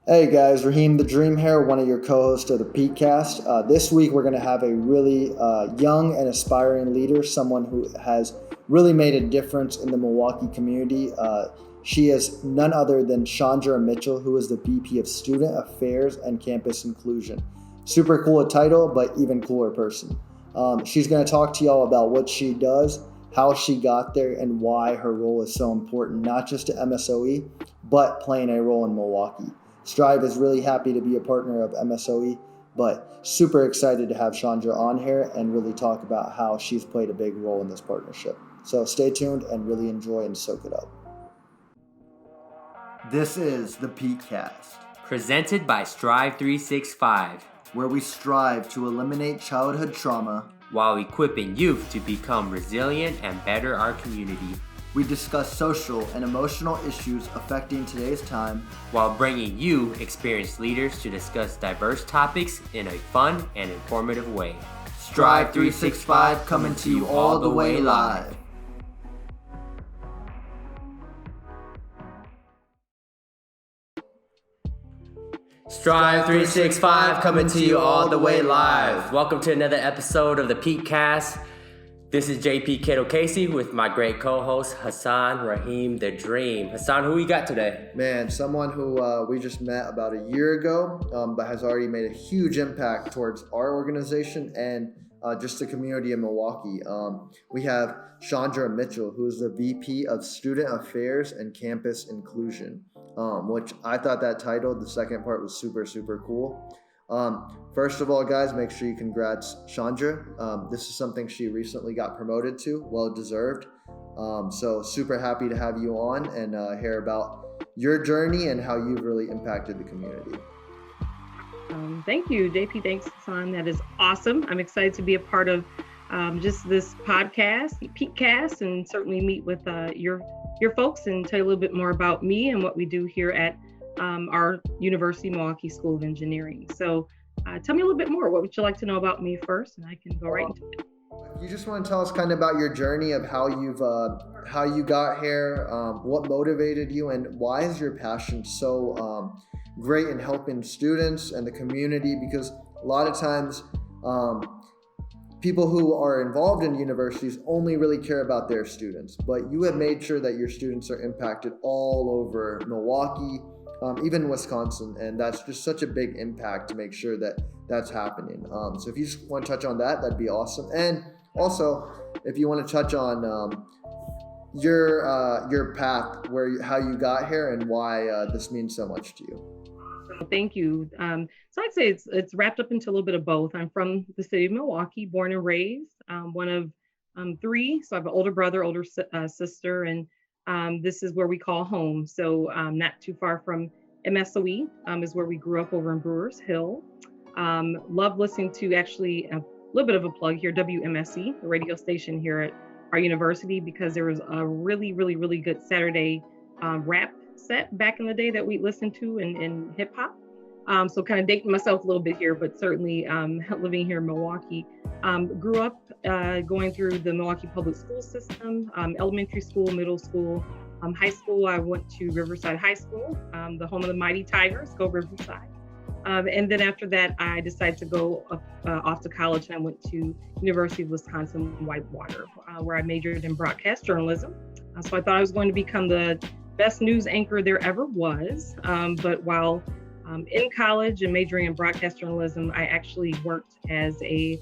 Hey guys, Raheem the Dream here, one of your co-hosts of the Peakcast. This week we're going to have a really young and aspiring leader, someone who has really made a difference in the Milwaukee community. She is none other than Shandra Mitchell, who is the VP of Student Affairs and Campus Inclusion. Super cool title, but even cooler person. She's going to talk to y'all about what she does, how she got there, and why her role is so important, not just to MSOE, but playing a role in Milwaukee. Strive is really happy to be a partner of MSOE, but super excited to have Chandra on here and really talk about how she's played a big role in this partnership. So stay tuned and really enjoy and soak it up. This is the Peakcast, presented by Strive 365, where we strive to eliminate childhood trauma while equipping youth to become resilient and better our community. We discuss social and emotional issues affecting today's time while bringing you experienced leaders to discuss diverse topics in a fun and informative way. Strive 365 coming to you all the way live. Strive 365 coming to you all the way live. Welcome to another episode of the Peakcast. This is JP Kato Casey with my great co-host Hassan Raheem the Dream. Hassan, who we got today? Man, someone who we just met about a year ago, but has already made a huge impact towards our organization and just the community in Milwaukee. We have Shandra Mitchell, who is the VP of Student Affairs and Campus Inclusion, which I thought that title, the second part, was super, super cool. First of all, guys, make sure you congrats Chandra. This is something she recently got promoted to, well deserved. So super happy to have you on and hear about your journey and how you've really impacted the community. Thank you, JP. Thanks, Hassan. That is awesome. I'm excited to be a part of just this podcast, Peakcast, and certainly meet with your folks and tell you a little bit more about me and what we do here at our University Milwaukee School of Engineering. So tell me a little bit more. What would you like to know about me first? And I can go right into it. You just want to tell us kind of about your journey of how you got here, what motivated you, and why is your passion so great in helping students and the community? Because a lot of times people who are involved in universities only really care about their students, but you have made sure that your students are impacted all over Milwaukee, even Wisconsin, and that's just such a big impact to make sure that that's happening. So if you just want to touch on that, that'd be awesome. And also, if you want to touch on your path, how you got here and why this means so much to you. Thank you. So I'd say it's wrapped up into a little bit of both. I'm from the city of Milwaukee, born and raised, one of three. So I have an older brother, older sister, and this is where we call home. So not too far from MSOE is where we grew up over in Brewers Hill. Love listening to actually a little bit of a plug here, WMSE, the radio station here at our university, because there was a really, really, really good Saturday rap set back in the day that we listened to in hip hop. So kind of dating myself a little bit here, but certainly living here in Milwaukee. Grew up going through the Milwaukee public school system, elementary school, middle school, high school. I went to Riverside High School, the home of the Mighty Tigers, go Riverside. And then after that, I decided to go off to college, and I went to University of Wisconsin-Whitewater, where I majored in broadcast journalism. So I thought I was going to become the best news anchor there ever was. But while in college and majoring in broadcast journalism, I actually worked as a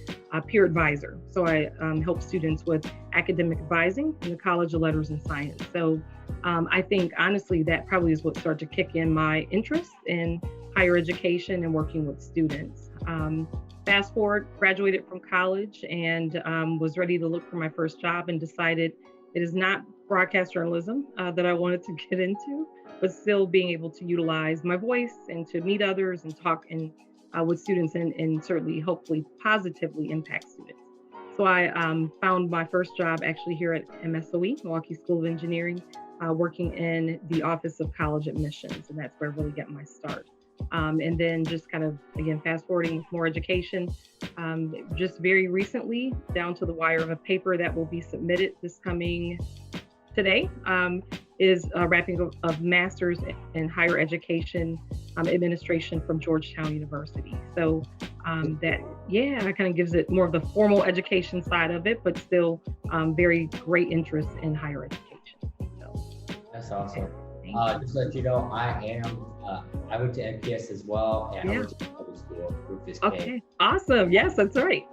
peer advisor. So I help students with academic advising in the College of Letters and Science. So I think honestly, that probably is what started to kick in my interest in higher education and working with students. Fast forward, graduated from college and was ready to look for my first job and decided it is not broadcast journalism that I wanted to get into, but still being able to utilize my voice and to meet others and talk with students and certainly hopefully positively impact students. So I found my first job actually here at MSOE, Milwaukee School of Engineering, working in the Office of College Admissions, and that's where I really got my start. And then just kind of, again, fast forwarding with more education, just very recently, down to the wire of a paper that will be submitted this coming today, is wrapping of master's in higher education administration from Georgetown University. So that kind of gives it more of the formal education side of it, but still very great interest in higher education. So that's awesome. Just to let you know, I went to MPS as well, and I went to public school. Rufus K. Okay, awesome. Yes, that's right.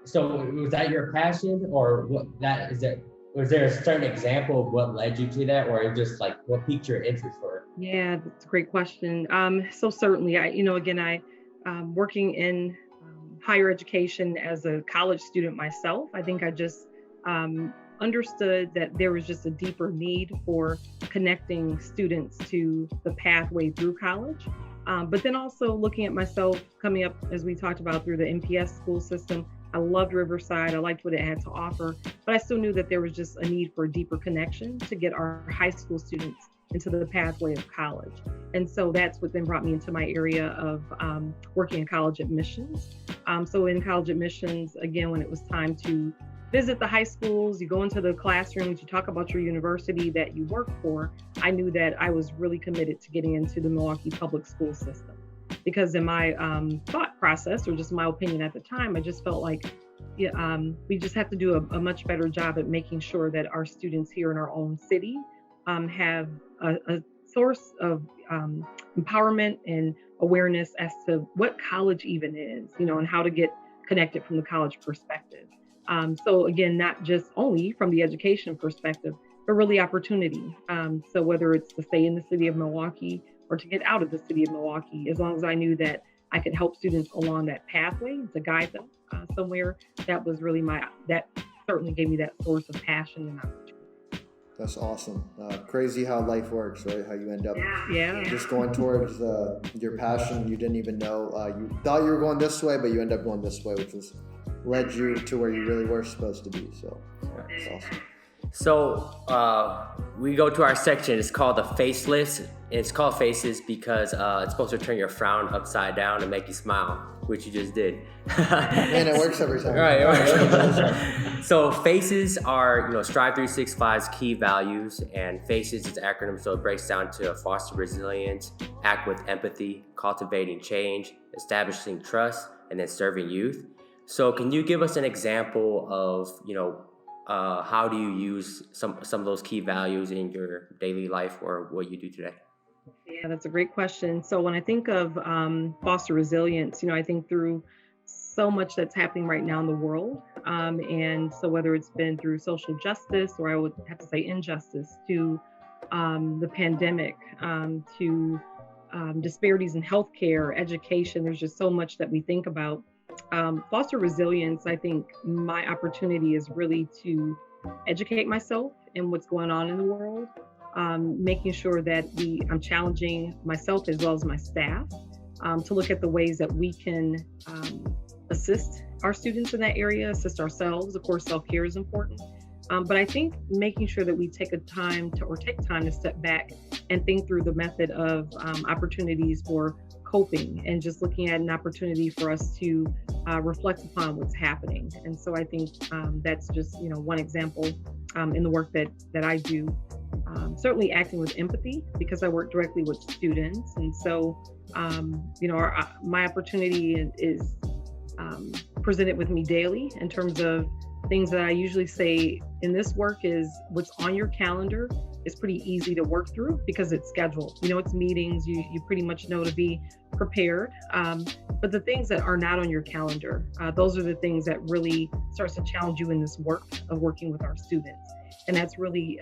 So was that your passion, or was there a certain example of what led you to that, or just like what piqued your interest for it? Yeah, that's a great question. So certainly, I working in higher education as a college student myself, I think I just understood that there was just a deeper need for connecting students to the pathway through college. But then also looking at myself coming up, as we talked about, through the MPS school system. I loved Riverside. I liked what it had to offer, but I still knew that there was just a need for a deeper connection to get our high school students into the pathway of college. And so that's what then brought me into my area of working in college admissions. So in college admissions, again, when it was time to visit the high schools, you go into the classrooms, you talk about your university that you work for, I knew that I was really committed to getting into the Milwaukee public school system. Because in my thought process, or just my opinion at the time, I just felt like we just have to do a much better job at making sure that our students here in our own city have a source of empowerment and awareness as to what college even is, and how to get connected from the college perspective. So again, not just only from the education perspective, but really opportunity. So whether it's to stay in the city of Milwaukee or to get out of the city of Milwaukee, as long as I knew that I could help students along that pathway to guide them somewhere, that was really that certainly gave me that source of passion and opportunity. That's awesome. Crazy how life works, right? How you end up just going towards your passion. You didn't even know. You thought you were going this way, but you end up going this way, which led you to where you really were supposed to be. So that's awesome. So we go to our section. It's called the facelifts. It's called faces because it's supposed to turn your frown upside down and make you smile, which you just did. Man, it works every time. Right. So faces are, Strive 365's key values, and faces is an acronym, so it breaks down to foster resilience, act with empathy, cultivating change, establishing trust, and then serving youth. So can you give us an example of, how do you use some of those key values in your daily life or what you do today? Yeah, that's a great question. So when I think of foster resilience, I think through so much that's happening right now in the world. And so whether it's been through social justice, or I would have to say injustice, to the pandemic, to disparities in healthcare, education, there's just so much that we think about. Foster resilience, I think my opportunity is really to educate myself in what's going on in the world, making sure that I'm challenging myself as well as my staff to look at the ways that we can assist our students in that area, assist ourselves. Of course, self-care is important. But I think making sure that we take time to step back and think through the method of opportunities for coping, and just looking at an opportunity for us to reflect upon what's happening. And so I think that's just one example in the work that I do. Certainly acting with empathy, because I work directly with students, and so my opportunity is presented with me daily in terms of things that I usually say in this work is what's on your calendar is pretty easy to work through because it's scheduled. It's meetings, you pretty much know to be prepared. But the things that are not on your calendar, those are the things that really starts to challenge you in this work of working with our students. And that's really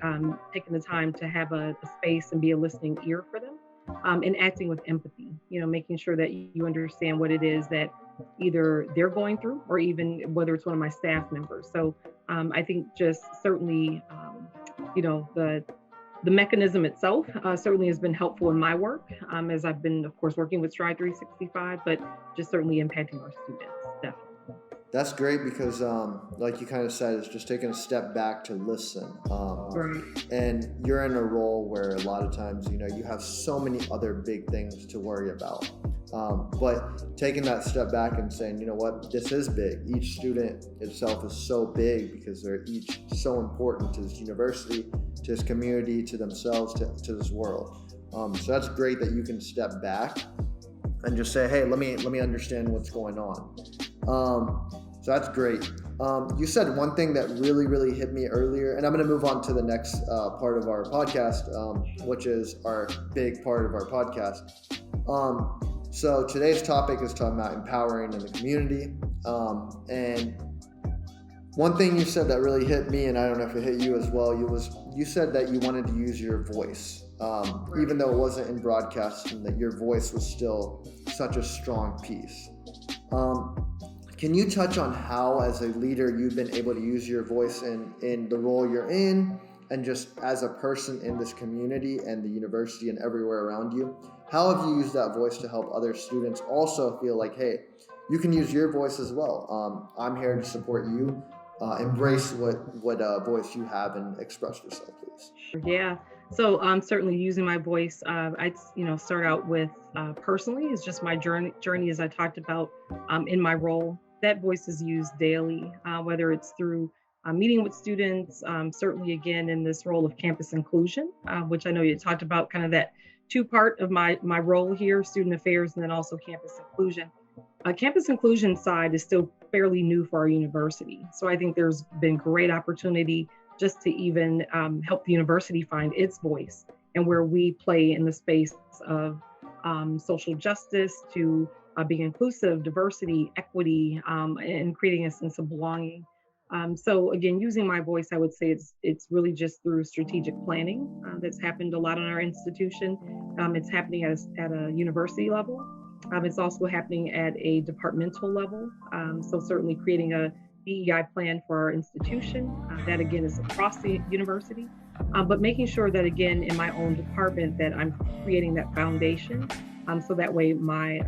taking the time to have a space and be a listening ear for them, and acting with empathy, making sure that you understand what it is that either they're going through, or even whether it's one of my staff members. So I think just certainly, the mechanism itself certainly has been helpful in my work, as I've been, of course, working with Strive 365, but just certainly impacting our students, definitely. That's great because, like you kind of said, it's just taking a step back to listen. Right. And you're in a role where a lot of times, you have so many other big things to worry about. But taking that step back and saying, you know what, this is big. Each student itself is so big because they're each so important to this university, to this community, to themselves, to this world. So that's great that you can step back and just say, hey, let me understand what's going on. So that's great. You said one thing that really, really hit me earlier, and I'm going to move on to the next part of our podcast, which is our big part of our podcast. So today's topic is talking about empowering in the community. And one thing you said that really hit me, and I don't know if it hit you as well, you said that you wanted to use your voice, even though it wasn't in broadcasting, that your voice was still such a strong piece. Can you touch on how, as a leader, you've been able to use your voice in the role you're in, and just as a person in this community and the university and everywhere around you? How have you used that voice to help other students also feel like, hey, you can use your voice as well? I'm here to support you. Embrace what voice you have and express yourself, please. Yeah. So certainly using my voice, I'd start out with personally is just my journey as I talked about in my role. That voice is used daily, whether it's through meeting with students, certainly again in this role of campus inclusion, which I know you talked about, kind of that two-part of my role here, student affairs, and then also campus inclusion. Campus inclusion side is still fairly new for our university. So I think there's been great opportunity just to even help the university find its voice and where we play in the space of social justice to being inclusive, diversity, equity, and creating a sense of belonging. So again, using my voice, I would say it's really just through strategic planning that's happened a lot in our institution. It's happening at a university level. It's also happening at a departmental level. So certainly creating a DEI plan for our institution. That again is across the university, but making sure that again in my own department that I'm creating that foundation. So that way my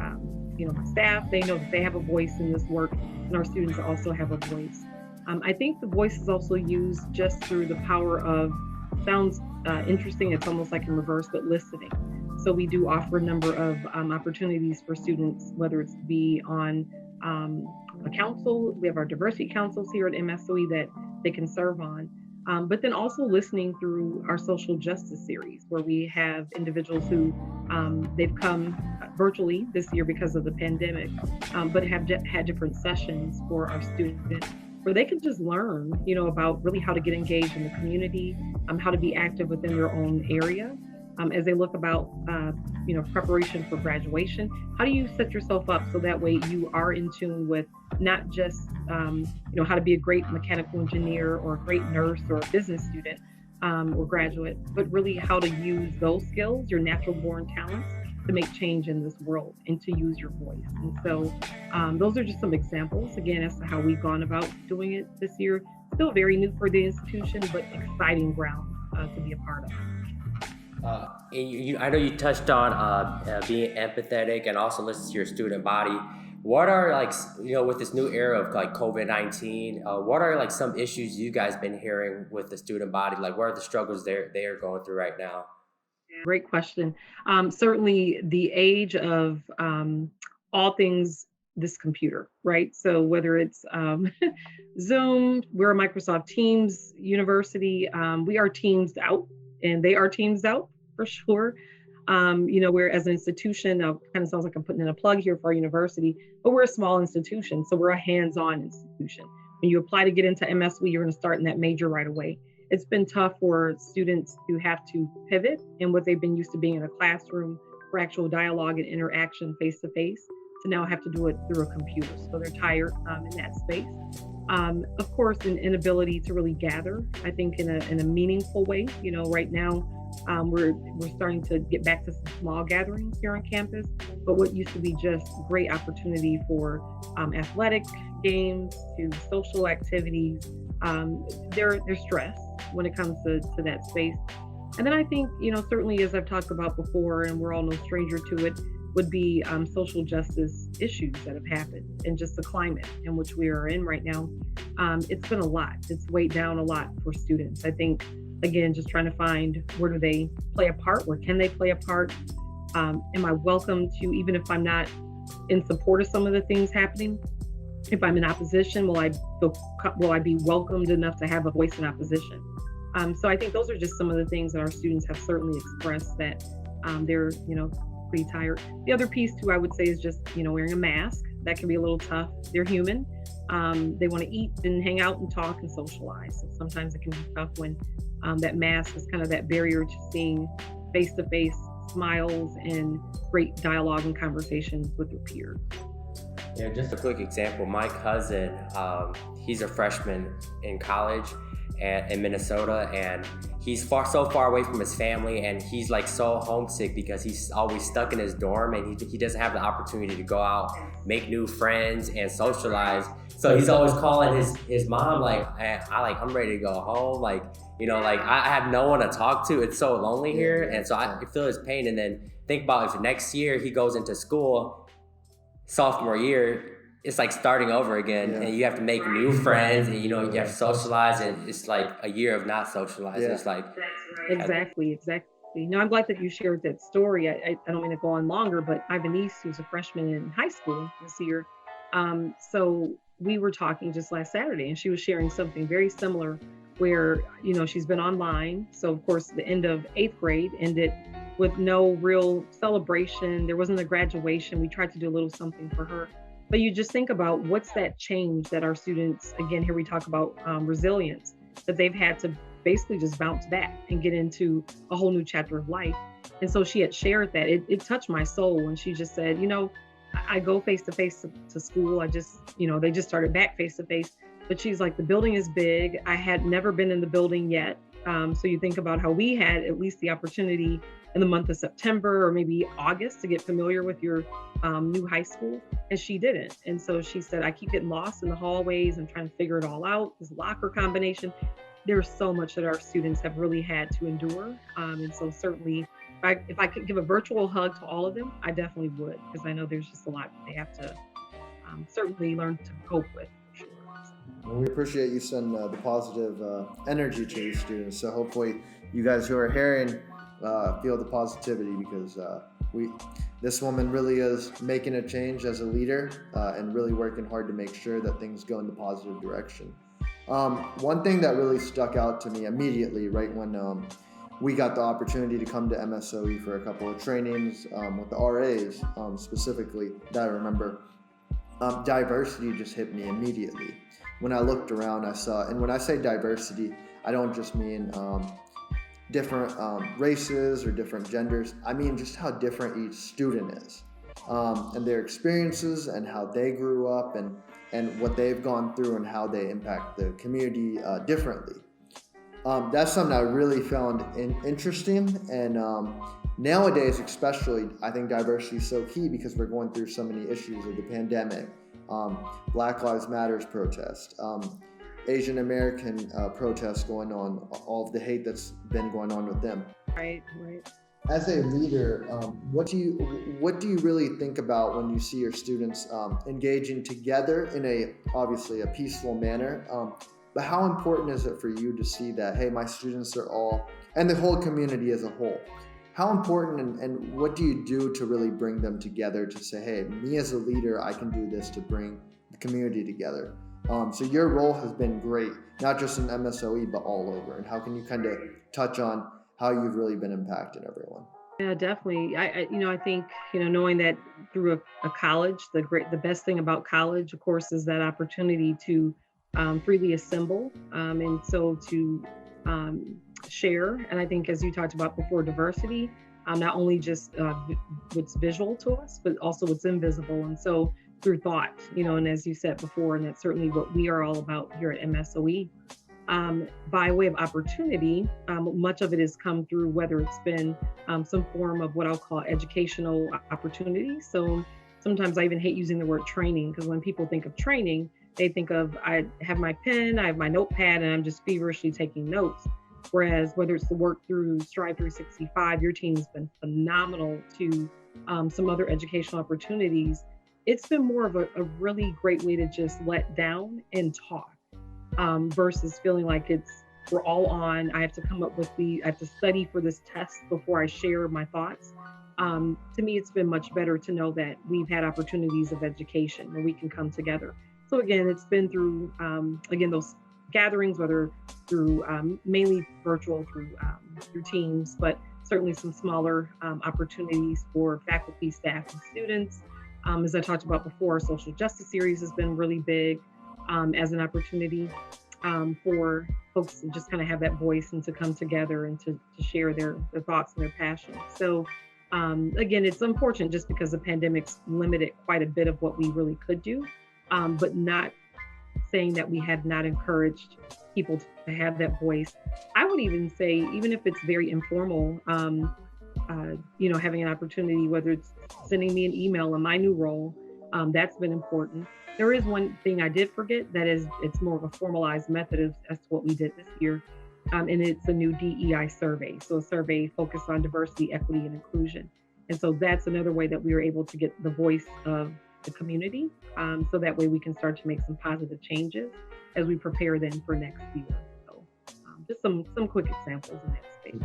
my staff, they know that they have a voice in this work, and our students also have a voice. I think the voice is also used just through the power of, sounds interesting, it's almost like in reverse, but listening. So we do offer a number of opportunities for students, whether it's to be on a council. We have our diversity councils here at MSOE that they can serve on. But then also listening through our social justice series, where we have individuals who they've come virtually this year because of the pandemic, but have had different sessions for our students where they can just learn, about really how to get engaged in the community, how to be active within their own area. As they look about, preparation for graduation, how do you set yourself up so that way you are in tune with not just, how to be a great mechanical engineer or a great nurse or a business student or graduate, but really how to use those skills, your natural born talents, to make change in this world and to use your voice. And so those are just some examples, again, as to how we've gone about doing it this year. Still very new for the institution, but exciting ground to be a part of. I know you touched on being empathetic and also listening to your student body. What are with this new era of COVID-19, what are some issues you guys been hearing with the student body? What are the struggles they are going through right now? Great question. Certainly the age of all things this computer, right? So whether it's Zoom, we're a Microsoft Teams university, we are teams out and they are teams out for sure. We're as an institution, kind of sounds like I'm putting in a plug here for our university, but we're a small institution. So we're a hands-on institution. When you apply to get into MSW, you're going to start in that major right away. It's been tough for students to have to pivot in what they've been used to being in a classroom for actual dialogue and interaction face-to-face to now have to do it through a computer. So they're tired in that space. Of course, an inability to really gather, I think in a meaningful way. Right now, we're starting to get back to some small gatherings here on campus, but what used to be just great opportunity for athletic games to social activities, they're stressed when it comes to that space. And then I think, certainly as I've talked about before, and we're all no stranger to it, would be social justice issues that have happened and just the climate in which we are in right now. It's been a lot. It's weighed down a lot for students. I think, again, just trying to find where do they play a part, where can they play a part, Am I welcome to, even if I'm not in support of some of the things happening, if I'm in opposition, will I be welcomed enough to have a voice in opposition? So I think those are just some of the things that our students have certainly expressed, that they're, pretty tired. The other piece too, I would say, is just, wearing a mask. That can be a little tough. They're human. They want to eat and hang out and talk and socialize. So sometimes it can be tough when that mask is kind of that barrier to seeing face-to-face smiles and great dialogue and conversations with your peers. Yeah, just a quick example. My cousin, he's a freshman in college in Minnesota, and he's so far away from his family, and he's like so homesick because he's always stuck in his dorm, and he doesn't have the opportunity to go out, make new friends, and socialize. So he's always calling his mom like, I'm ready to go home. I have no one to talk to. It's so lonely here, and so I feel his pain. And then think about if next year he goes into school, sophomore year, it's like starting over again, and you have to make new friends, and you have to socialize, and it's like a year of not socializing. It's like exactly. No, I'm glad that you shared that story. I don't mean to go on longer, but I have a niece who's a freshman in high school this year. So we were talking just last Saturday, and she was sharing something very similar where, she's been online. So of course the end of 8th grade ended with no real celebration. There wasn't a graduation. We tried to do a little something for her. But you just think about what's that change that our students, again, here we talk about resilience, that they've had to basically just bounce back and get into a whole new chapter of life. And so she had shared that. It touched my soul when she just said, I go face-to-face to school. They just started back face-to-face. But she's like, the building is big. I had never been in the building yet. So you think about how we had at least the opportunity in the month of September or maybe August to get familiar with your new high school, and she didn't. And so she said, I keep getting lost in the hallways and trying to figure it all out, this locker combination. There's so much that our students have really had to endure. And so certainly, if I could give a virtual hug to all of them, I definitely would, because I know there's just a lot they have to certainly learn to cope with. Well, we appreciate you sending the positive energy to your students. So hopefully you guys who are hearing feel the positivity, because this woman really is making a change as a leader and really working hard to make sure that things go in the positive direction. One thing that really stuck out to me immediately, right when we got the opportunity to come to MSOE for a couple of trainings with the RAs specifically, that I remember, diversity just hit me immediately. When I looked around, I saw, and when I say diversity, I don't just mean different races or different genders. I mean just how different each student is, and their experiences and how they grew up and what they've gone through and how they impact the community differently. That's something I really found interesting, and nowadays especially, I think diversity is so key because we're going through so many issues of the pandemic. Black Lives Matters protest, Asian American protests going on, all of the hate that's been going on with them. Right. As a leader, what do you really think about when you see your students engaging together in obviously a peaceful manner? But how important is it for you to see that, hey, my students are all, and the whole community as a whole, how important and what do you do to really bring them together to say, hey, me as a leader, I can do this to bring the community together? So your role has been great, not just in MSOE, but all over. And how can you kind of touch on how you've really been impacting everyone? Yeah, definitely. I think, knowing that through a college, the best thing about college, of course, is that opportunity to freely assemble, and so to share. And I think, as you talked about before, diversity, not only just what's visual to us, but also what's invisible. And so through thought, and as you said before, and that's certainly what we are all about here at MSOE. By way of opportunity, much of it has come through whether it's been some form of what I'll call educational opportunity. So sometimes I even hate using the word training, because when people think of training, they think of, I have my pen, I have my notepad, and I'm just feverishly taking notes. Whereas whether it's the work through Strive 365, your team's been phenomenal, to some other educational opportunities, it's been more of a really great way to just let down and talk, versus feeling like we're all on, I have to come up with I have to study for this test before I share my thoughts. to me, it's been much better to know that we've had opportunities of education where we can come together. So again, it's been through, those gatherings, whether through mainly virtual through Teams, but certainly some smaller opportunities for faculty, staff, and students. As I talked about before, social justice series has been really big as an opportunity for folks to just kind of have that voice and to come together and to share their thoughts and their passions. So again, it's unfortunate just because the pandemic's limited quite a bit of what we really could do, but not saying that we have not encouraged people to have that voice. I would even say, even if it's very informal, having an opportunity, whether it's sending me an email in my new role, that's been important. There is one thing I did forget, that is, it's more of a formalized method as to what we did this year. And it's a new DEI survey. So a survey focused on diversity, equity, and inclusion. And so that's another way that we were able to get the voice of the community. So that way we can start to make some positive changes as we prepare then for next year. So just some quick examples in that space.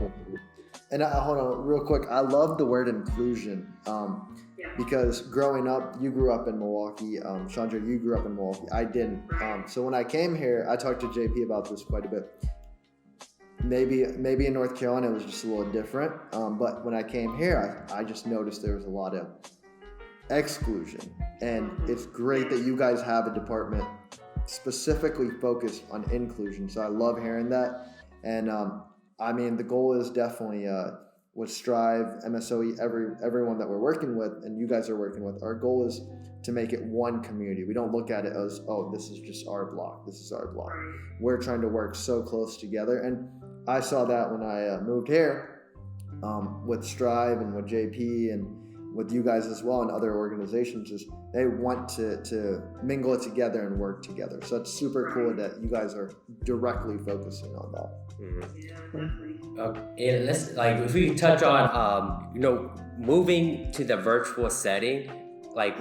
And hold on real quick. I love the word inclusion because growing up, you grew up in Milwaukee. Shandra, you grew up in Milwaukee. I didn't. So when I came here, I talked to JP about this quite a bit. Maybe in North Carolina it was just a little different, but when I came here, I just noticed there was a lot of exclusion, and it's great that you guys have a department specifically focused on inclusion. So I love hearing that, and the goal is definitely with Strive, MSOE, everyone that we're working with, and you guys are working with. Our goal is to make it one community. We don't look at it as, oh, this is just our block. This is our block. We're trying to work so close together, and I saw that when I moved here with Strive and with JP and with you guys as well and other organizations, is they want to mingle it together and work together. So it's super cool that you guys are directly focusing on that. And let's, if we touch on moving to the virtual setting,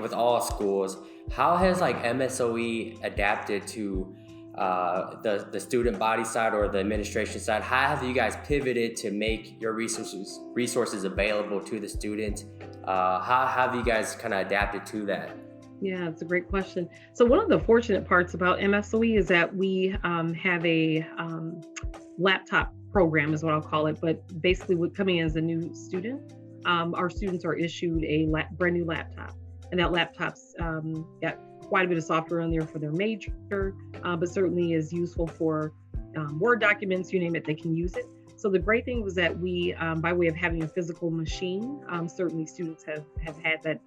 with all schools, how has MSOE adapted to the student body side or the administration side? How have you guys pivoted to make your resources available to the students? How have you guys kind of adapted to that? Yeah, it's a great question. So one of the fortunate parts about MSOE is that we have a laptop program, is what I'll call it. But basically, with coming in as a new student, our students are issued a brand new laptop, and that laptop's got quite a bit of software on there for their major, but certainly is useful for Word documents, you name it, they can use it. So the great thing was that we, by way of having a physical machine, certainly students have had that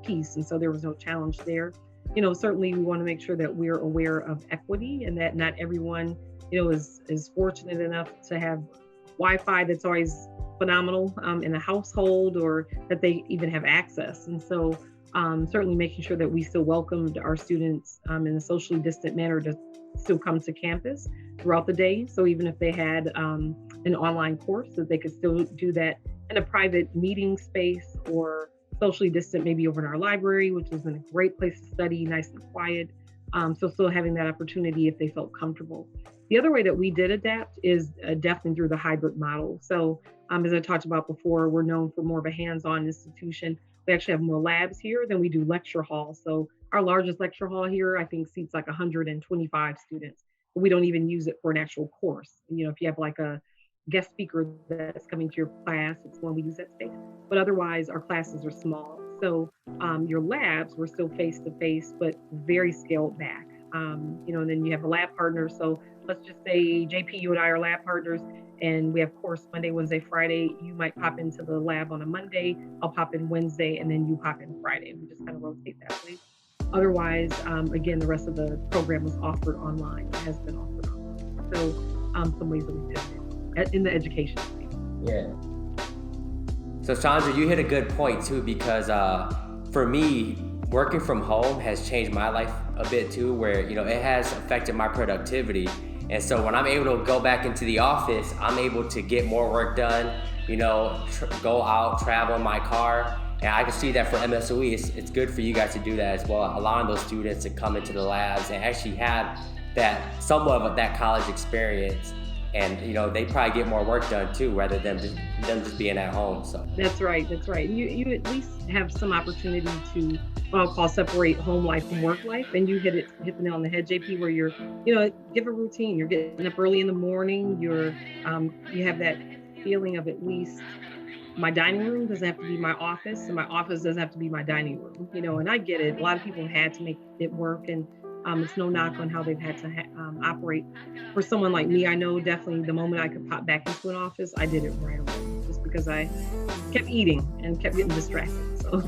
piece, and so there was no challenge there. Certainly we want to make sure that we're aware of equity and that not everyone, is fortunate enough to have Wi-Fi that's always phenomenal in a household, or that they even have access. And so certainly making sure that we still welcomed our students in a socially distant manner to still come to campus throughout the day. So even if they had an online course, that they could still do that in a private meeting space or socially distant, maybe over in our library, which is a great place to study, nice and quiet. So still having that opportunity if they felt comfortable. The other way that we did adapt is definitely through the hybrid model. So as I talked about before, we're known for more of a hands-on institution. We actually have more labs here than we do lecture halls. So our largest lecture hall here, I think, seats 125 students. But we don't even use it for an actual course. If you have a guest speaker that's coming to your class, it's when we use that space. But otherwise, our classes are small. So your labs were still face-to-face, but very scaled back. And then you have a lab partner. So let's just say, JP, you and I are lab partners, and we have course Monday, Wednesday, Friday. You might pop into the lab on a Monday, I'll pop in Wednesday, and then you pop in Friday. We just kind of rotate that way. Otherwise, again, the rest of the program was offered online. It has been offered online. So some ways that we did it in the education space. Yeah. So Shandra, you hit a good point too, because for me, working from home has changed my life a bit too, where it has affected my productivity. And so when I'm able to go back into the office, I'm able to get more work done, go out, travel in my car. And I can see that for MSOE, it's good for you guys to do that as well, allowing those students to come into the labs and actually have that somewhat of that college experience. and they probably get more work done too, rather than them just being at home. So that's right. You at least have some opportunity to what I'll call separate home life from work life, and you hit the nail on the head, JP, where you're give a routine. You're getting up early in the morning. You have that feeling of at least my dining room doesn't have to be my office, and my office doesn't have to be my dining room. And I get it. A lot of people have had to make it work, and it's no knock on how they've had to operate. For someone like me, I know definitely the moment I could pop back into an office, I did it right away, just because I kept eating and kept getting distracted. So.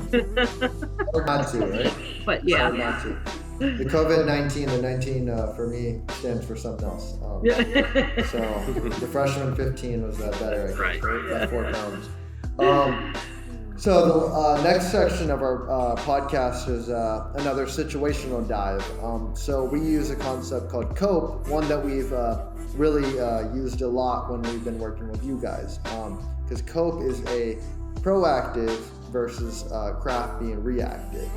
Or not to, right? But yeah. Or not to. The COVID-19, the 19 for me stands for something else. So the freshman 15 was better, I guess, right? By 4 pounds. So the next section of our podcast is another situational dive. So we use a concept called COPE, one that we've really used a lot when we've been working with you guys. Because COPE is a proactive versus craft being reactive.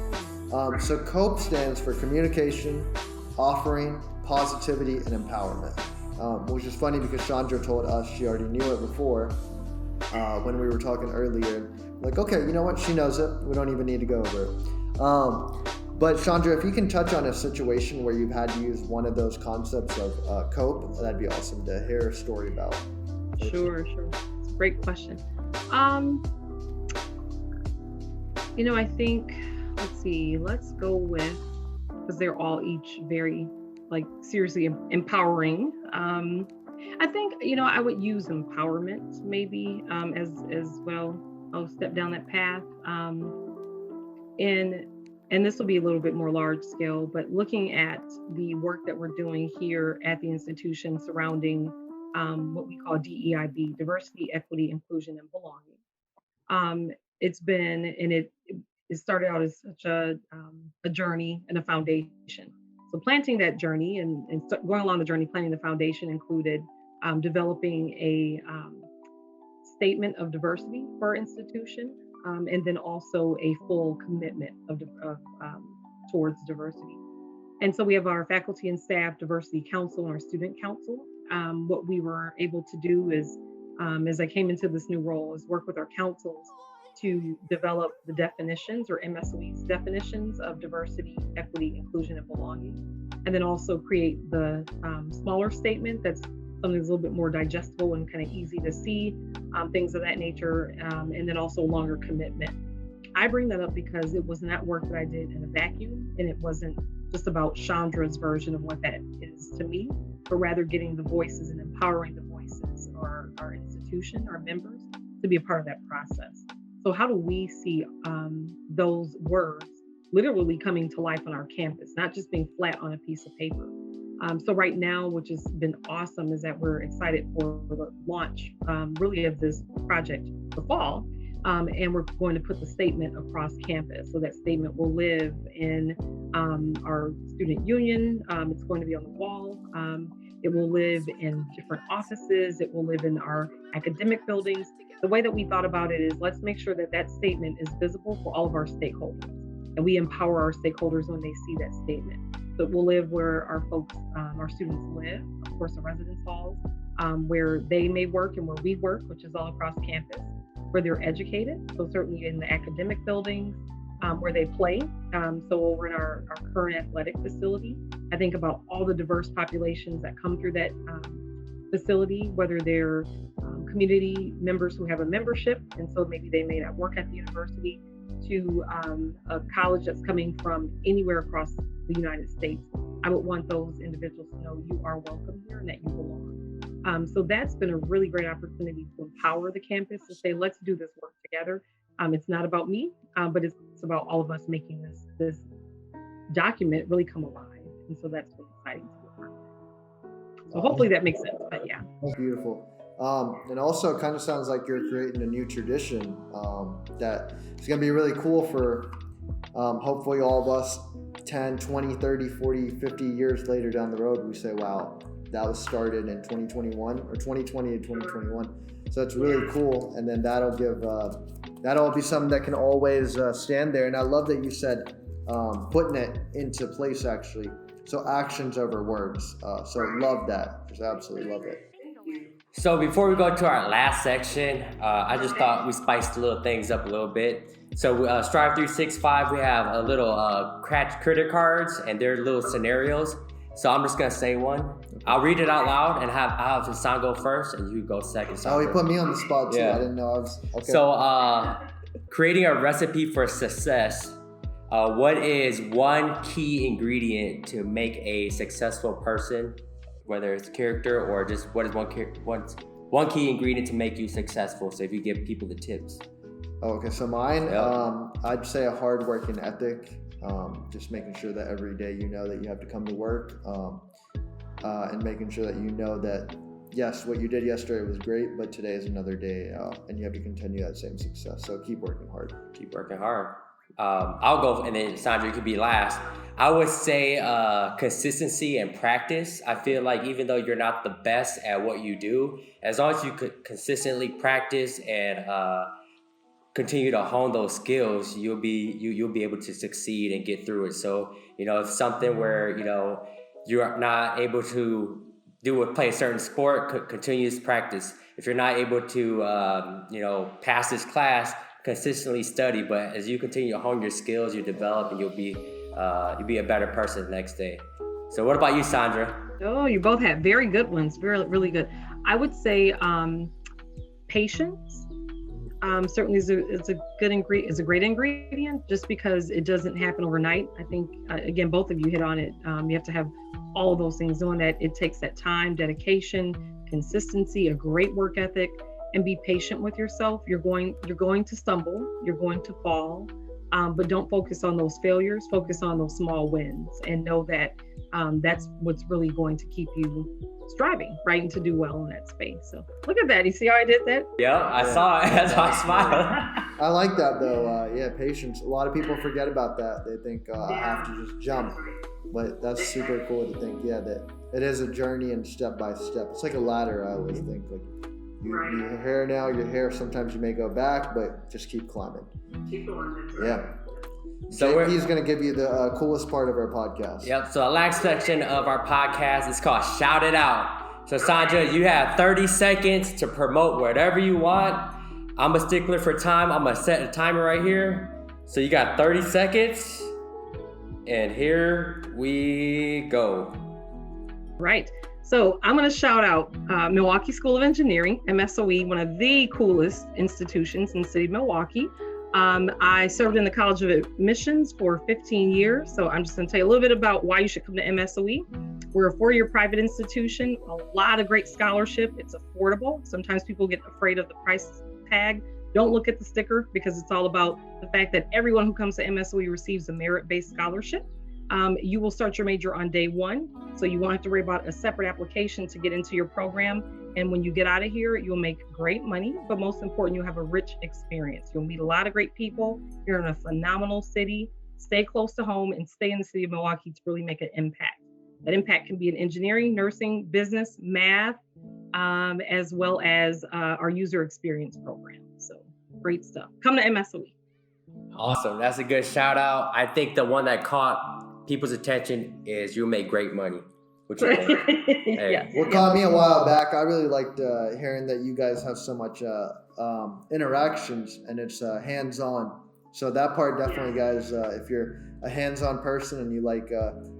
So COPE stands for communication, offering, positivity, and empowerment. Which is funny because Shandra told us she already knew it before when we were talking earlier. Like, okay, you know what? She knows it. We don't even need to go over it. But Shandra, if you can touch on a situation where you've had to use one of those concepts of COPE, that'd be awesome to hear a story about. Sure. It's a great question. I think, let's go with, because they're all each very seriously empowering. I think, I would use empowerment maybe as well. I'll step down that path. And this will be a little bit more large scale, but looking at the work that we're doing here at the institution surrounding what we call DEIB, diversity, equity, inclusion, and belonging. It's been, and it started out as such a journey and a foundation. So planting that journey and going along the journey, planting the foundation included developing a statement of diversity for our institution, and then also a full commitment towards diversity. And so we have our faculty and staff diversity council and our student council. What we were able to do is, as I came into this new role, is work with our councils to develop the definitions, or MSOE's definitions of diversity, equity, inclusion, and belonging, and then also create the smaller statement that's something that's a little bit more digestible and kind of easy to see, things of that nature, and then also longer commitment. I bring that up because it was not work that I did in a vacuum, and it wasn't just about Chandra's version of what that is to me, but rather getting the voices and empowering the voices of our institution, our members, to be a part of that process. So how do we see those words literally coming to life on our campus, not just being flat on a piece of paper? So right now, which has been awesome, is that we're excited for the launch really of this project the fall. And we're going to put the statement across campus. So that statement will live in our student union. It's going to be on the wall. It will live in different offices. It will live in our academic buildings. The way that we thought about it is, let's make sure that that statement is visible for all of our stakeholders. And we empower our stakeholders when they see that statement. So it will live where our folks, our students live, of course, the residence halls, where they may work and where we work, which is all across campus, where they're educated. So certainly in the academic buildings, where they play. So over in our current athletic facility, I think about all the diverse populations that come through that facility, whether they're community members who have a membership, and so maybe they may not work at the university, to a college that's coming from anywhere across the United States. I would want those individuals to know you are welcome here and that you belong. So that's been a really great opportunity to empower the campus to say, let's do this work together. It's not about me, but it's about all of us making this document really come alive. And so that's been exciting to be a part of. So hopefully that makes sense, but yeah. Beautiful. And also it kind of sounds like you're creating a new tradition that is going to be really cool for hopefully all of us 10, 20, 30, 40, 50 years later down the road. We say, wow, that was started in 2021 or 2020 to 2021. So it's really cool. And then that'll be something that can always stand there. And I love that you said putting it into place, actually. So actions over words. So love that. Just absolutely love it. So before we go to our last section, I just thought we spiced little things up a little bit. So Strive 365, we have a little critter cards, and they're little scenarios. So I'm just gonna say one. I'll read it out loud, and I'll have Hassan go first, and you go second. Oh, he put me on the spot too. Yeah. I didn't know I was. Okay. So creating a recipe for success. What is one key ingredient to make a successful person, whether it's character or just what is one key ingredient to make you successful? So if you give people the tips. Oh, okay. So mine, I'd say a hard working ethic. Just making sure that every day you know that you have to come to work, and making sure that you know that yes, what you did yesterday was great, but today is another day, and you have to continue that same success. So keep working hard. Keep working hard. I'll go, and then Sandra could be last. I would say consistency and practice. I feel like even though you're not the best at what you do, as long as you could consistently practice and continue to hone those skills, you'll be able to succeed and get through it. So if something where you're not able to play a certain sport, continuous practice. If you're not able to pass this class, consistently study. But as you continue to hone your skills, you develop, and you'll be a better person the next day. So what about you, Sandra? Oh, you both have very good ones. Really good. I would say patience. Certainly is a great ingredient, just because it doesn't happen overnight. I think again, both of you hit on it. You have to have all of those things, knowing that it takes that time, dedication, consistency, a great work ethic, and be patient with yourself. You're going to stumble, you're going to fall, but don't focus on those failures. Focus on those small wins, and know that that's what's really going to keep you striving, right, and to do well in that space. So look at that. You see how I did that? Yeah, I saw it. That's why I smiled. I like that though. Patience. A lot of people forget about that. They think I have to just jump, but that's super cool to think. Yeah, that it is a journey and step by step. It's like a ladder. I always think your hair. Sometimes you may go back, but just keep climbing. Keep going. Yeah. So JP's going to give you the coolest part of our podcast. Yep. So the last section of our podcast is called Shout It Out. So Sandra, you have 30 seconds to promote whatever you want. I'm a stickler for time. I'm going to set a timer right here. So you got 30 seconds. And here we go. Right. So I'm going to shout out Milwaukee School of Engineering, MSOE, one of the coolest institutions in the city of Milwaukee. I served in the College of Admissions for 15 years. So I'm just going to tell you a little bit about why you should come to MSOE. We're a 4-year private institution, a lot of great scholarship. It's affordable. Sometimes people get afraid of the price tag. Don't look at the sticker, because it's all about the fact that everyone who comes to MSOE receives a merit-based scholarship. You will start your major on day 1, so you won't have to worry about a separate application to get into your program. And when you get out of here, you'll make great money, but most important, you'll have a rich experience. You'll meet a lot of great people. You're in a phenomenal city. Stay close to home and stay in the city of Milwaukee to really make an impact. That impact can be in engineering, nursing, business, math, as well as our user experience program. So great stuff. Come to MSOE. Awesome. That's a good shout out. I think the one that caught people's attention is you'll make great money. What you think? Hey. Yes. What caught me a while back, I really liked hearing that you guys have so much interactions, and it's hands-on. So that part definitely, guys, if you're a hands-on person and you like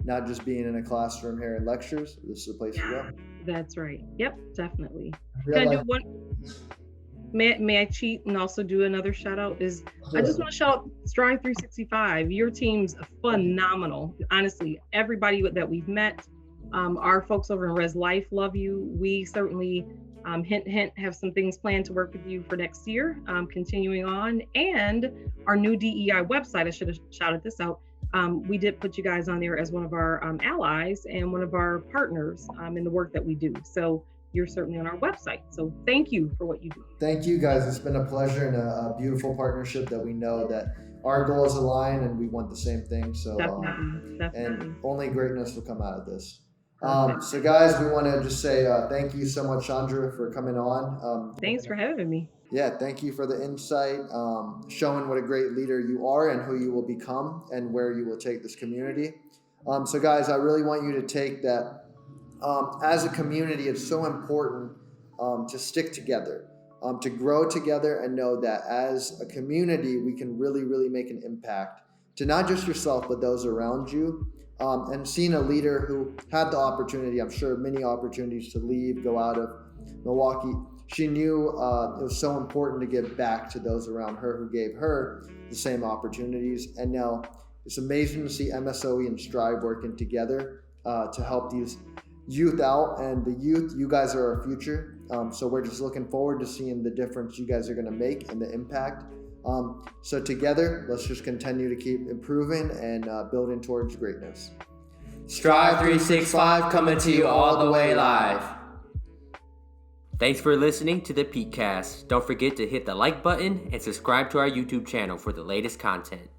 not just being in a classroom hearing lectures, this is the place to go. That's right. Yep, definitely. Real Can I life. do one? May I cheat and also do another shout out? I just want to shout out Strive 365. Your team's phenomenal. Honestly, everybody that we've met, our folks over in Res Life love you. We certainly, hint, have some things planned to work with you for next year, continuing on. And our new DEI website, I should have shouted this out. We did put you guys on there as one of our allies and one of our partners in the work that we do. So you're certainly on our website. So thank you for what you do. Thank you, guys. It's been a pleasure and a beautiful partnership that we know that our goals align and we want the same thing. So, Definitely. and only greatness will come out of this. So guys, we want to just say thank you so much, Shandra, for coming on. Thanks for having me. Yeah, thank you for the insight, showing what a great leader you are and who you will become and where you will take this community. So guys, I really want you to take that as a community. It's so important to stick together, to grow together, and know that as a community, we can really, really make an impact to not just yourself, but those around you. And seeing a leader who had the opportunity, I'm sure many opportunities to leave, go out of Milwaukee, she knew it was so important to give back to those around her who gave her the same opportunities. And now it's amazing to see MSOE and Strive working together to help these youth out. And the youth, you guys are our future. So we're just looking forward to seeing the difference you guys are going to make and the impact. So together, let's just continue to keep improving and building towards greatness. Strive 365 coming to you all the way live. Thanks for listening to the Peakcast. Don't forget to hit the like button and subscribe to our YouTube channel for the latest content.